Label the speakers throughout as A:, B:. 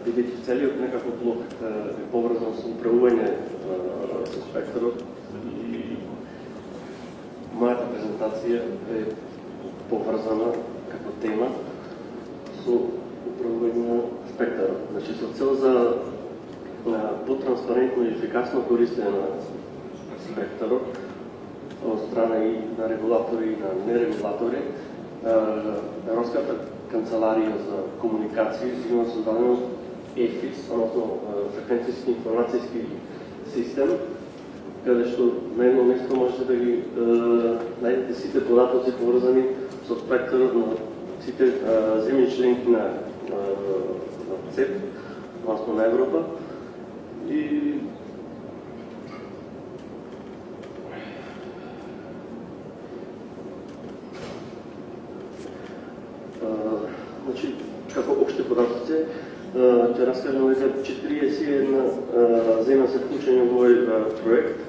A: бидејќи целиот некако блок е поврзан со управување со спектарот и мојата презентација е поврзана како тема со управување на спектарот. Значи, со цел за потранспарентно и ефикасно користење на спектарот од страна и на регулатори и на нерегулатори, Европската канцеларија за комуникации има создадено ЕФИС, односно фреквенцијски информацијски систем, каде што на едно место можете да ги најдете сите податоци поврзани со спектарот на сите земји членки на ЦЕП, односно на Европа. И значи, како општи податоци, ќе раскажам дека 41 земја се вклучени во овој проект,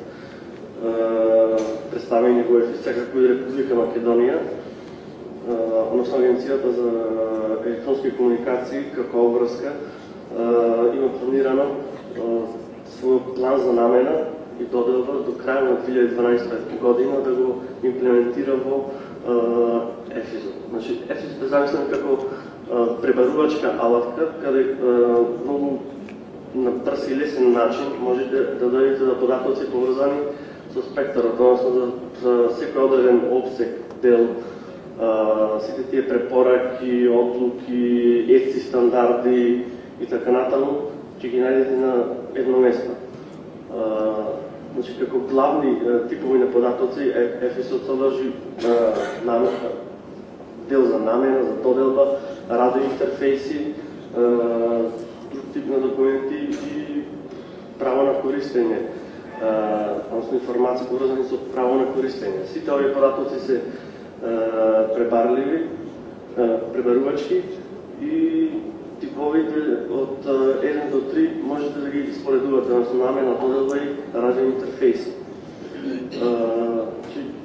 A: представени во ЕФИС, како и Република Македонија, односно Агенцијата за електронски комуникации како обврска има планирано свој план за намена и доделба до крај на 2012 година да го имплементира во ЕФИС-от. Значи, ЕФИС е замислен како пребарувачка алатка, каде многу на брз и лесен начин можете да дојдете до податоци поврзани со спектарот, односно за секој одреден обсек, дел, сите тие препораки, одлуки, ЕЦИ стандарди и така натаму, ќе ги најдете на едно место. Значи, како главни типови на податоци, ЕФИС-от содржи дел за намена, за доделба, радиоинтерфейси, друг тип на документи и право на користење, односно информации поврзани со право на користење. Сите овие податоци се пребарливи, пребарувачки и типовите од 1 до 3 можете да ги споредувате, односно намена, доделба и радиоинтерфейси.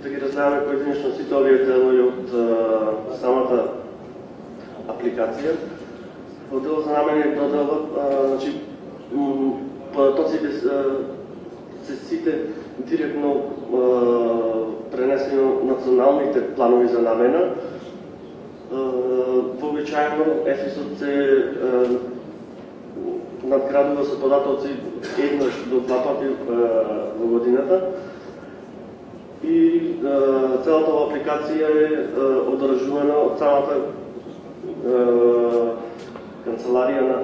A: Да ги разгледаме поединечно сите овие делови од самата апликација. Во делот за намена и доделба, значи, податоците се сите директно пренесени на националните планови за намена. Вообичаено ЕФИС-от се надградува со податоци еднаш до 2 пати во годината и целата апликација е одржувана од самата канцеларија на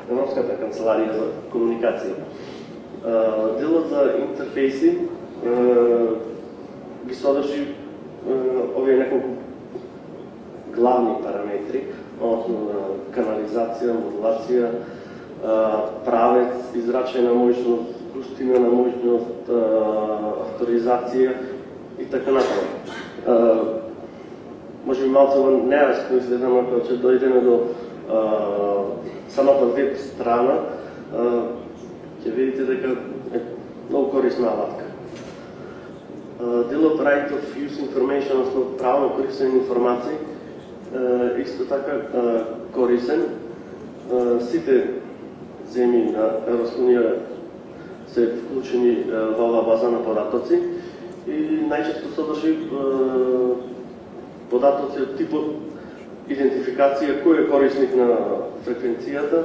A: Европската канцеларија за комуникација. Делот за интерфейси ги содржи овие неколку главни параметри, односно канализација, модулација, правец, израчена моќност, густина на моќност, авторизација и така натаму. Може би малку нејасно изгледам, ако ќе дојдеме до самата веб страна, ќе видите дека е многу корисна алатка. Делот Right of Use Information, односно право на користење информации, исто така корисен. Сите земји на Европска унија се вклучени во оваа база на податоци и најчесто содржи податоци од типот идентификација кој е корисник на фреквенцијата,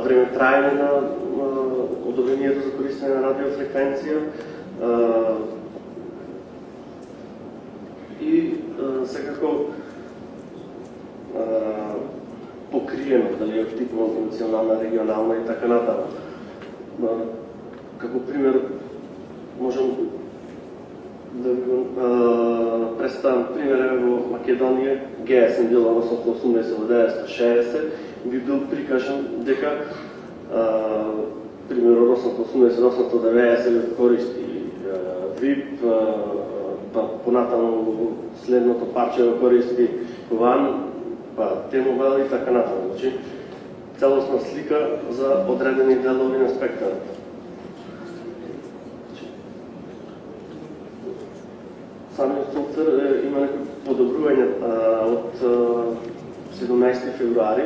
A: време траење на одобрението за користење на радиофреквенција и секако покриено, дали е типно национална, регионална и така натаму. Како пример, можам да го представам пример во Македонија, ГСМ бил во 1980 би бил прикажан дека пример од 1980-1990 користи VIP, па понатаму следното парче го користи WAN, па T-Mobile и така натаму. Значи, целосна слика за одредени делови на спектарот. Самиот софтвер има некои подобрувања од 17 февруари.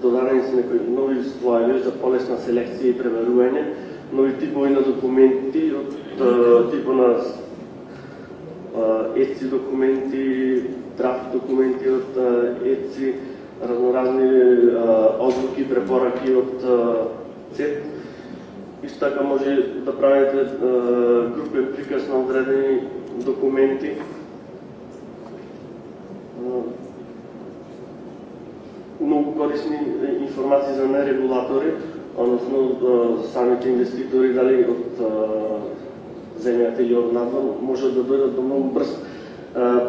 A: Додадени се некои нови слоеви за полесна селекција и преверување, нови типови на документи од типа на ЕЦИ документи, драфт документи од ЕЦИ, разноразни одлуки, препораки од ЦЕП. Исто така може да правите групен приказ на одредени документи. Многу корисни информации за нерегулатори, односно за самите инвеститори, дали од земјата или од надвор, може да дојдат до многу брз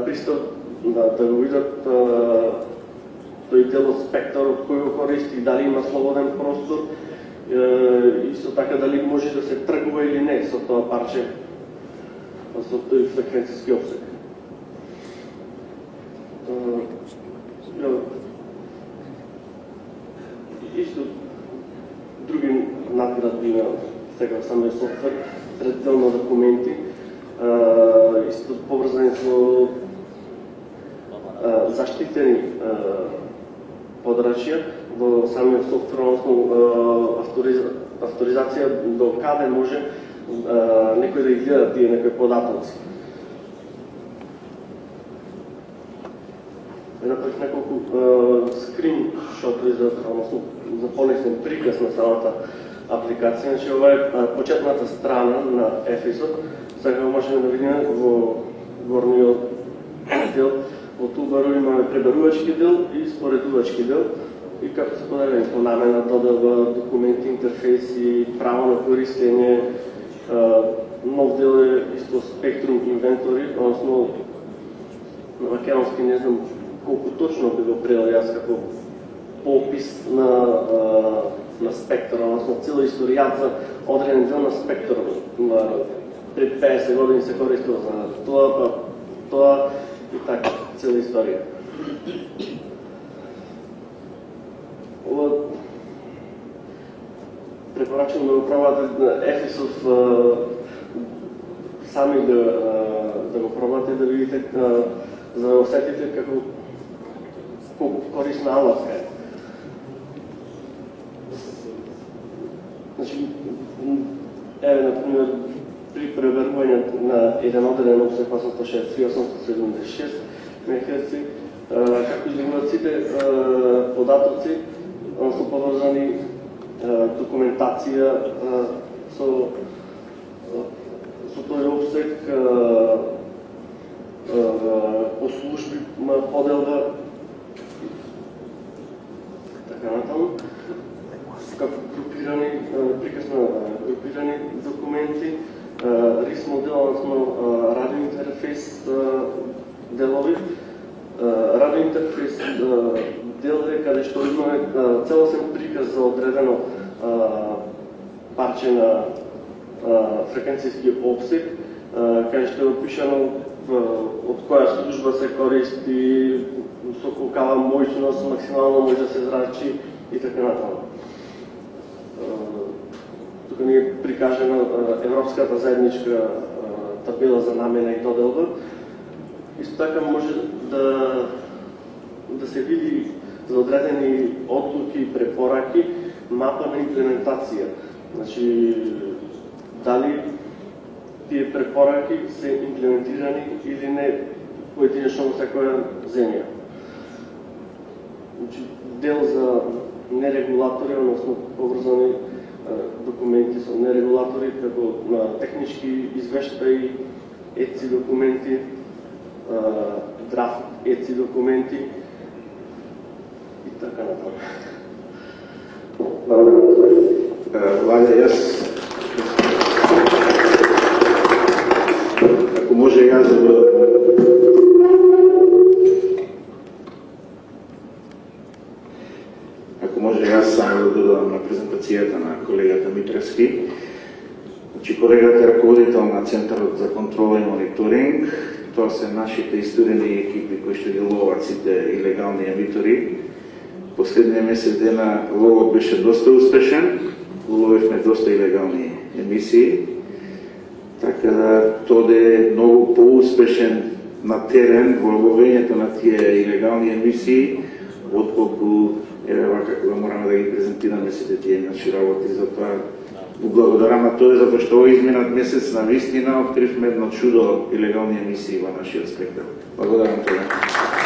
A: пристап да го видат тој дел од спектарот кој го користи, дали има слободен простор, исто така дали може да се тргува или не со тоа парче, со тој фреквенцијски опсег. Исто други надградби на сега самиот софтвер, третител на документи, исто поврзани со заштитени подрачја во самиот софтвер, односно авторизација до каде може некој да изгледа тие некои податоци. Направих неколку скриншотови за полесен приказ на самата апликација. Значи, ова е почетната страна на ЕФИС-от. Сега можеме да видиме во горниот дел. Во тулбарот имаме пребарувачки дел и споредувачки дел. И како се поделени по намена, доделба, документи, интерфейси, право на користење. Нов дел е исто спектрум инвентори, односно на македонски не знам колку точно би го превел јас како попис на спектра, односно цела историјата за одреден дел на спектрот. Пред 50 години се користува за тоа и така, цела историја. Препорачувам да го пробате ЕФИС-ов сами да го пробате, да видите, за да усетите колку корисна алатка е. Значи, еве, например, при преверување на еден одреден опсег 863-876 МHz, како изгледуваат сите податоци, односно поврзани документација со тој опсег, по служби поделба, така натаму, како групирани, приказ на групирани документи, RIS модел, односно радиоинтерфейс делови. Радиоинтерфейс дел е каде што имаме целосен приказ за одредено парче на фреквенцијски опсег, каде што е опишано од која служба се користи, со колкава моќност максимално може да се зрачи и така натаму. Тука ни е прикажена европската заедничка табела за намена и доделба. Исто така може да се види за одредени одлуки и препораки мапа на имплементација. Значи, дали тие препораки се имплементирани или не поединечно во секоја земја. Значи, дел за нерегулатори, односно поврзани документи со нерегулатори, како на технички извештаи, ЕЦИ документи, драфт ЕЦИ документи и така натаму.
B: Владе, јас ако може јас само да додам на презентацијата на колегата Митревски. Значи, колегата е раководител на Центарот за контрола и мониторинг. Тоа се нашите истудени екипи кои што ги ловат сите илегални емитори. Последниот месец дена ловот беше доста успешен. Уловивме доста илегални емисии. Така да тоа е многу поуспешен на терен во ловењето на тие илегални емисии, отколку вака кога мораме да ги презентираме сите тие наши работи. Затоа благодарам на тоа, затоа што овој изминат месец на вистина откривме едно чудо илегални емисии во нашиот спектар. Благодарам тоа.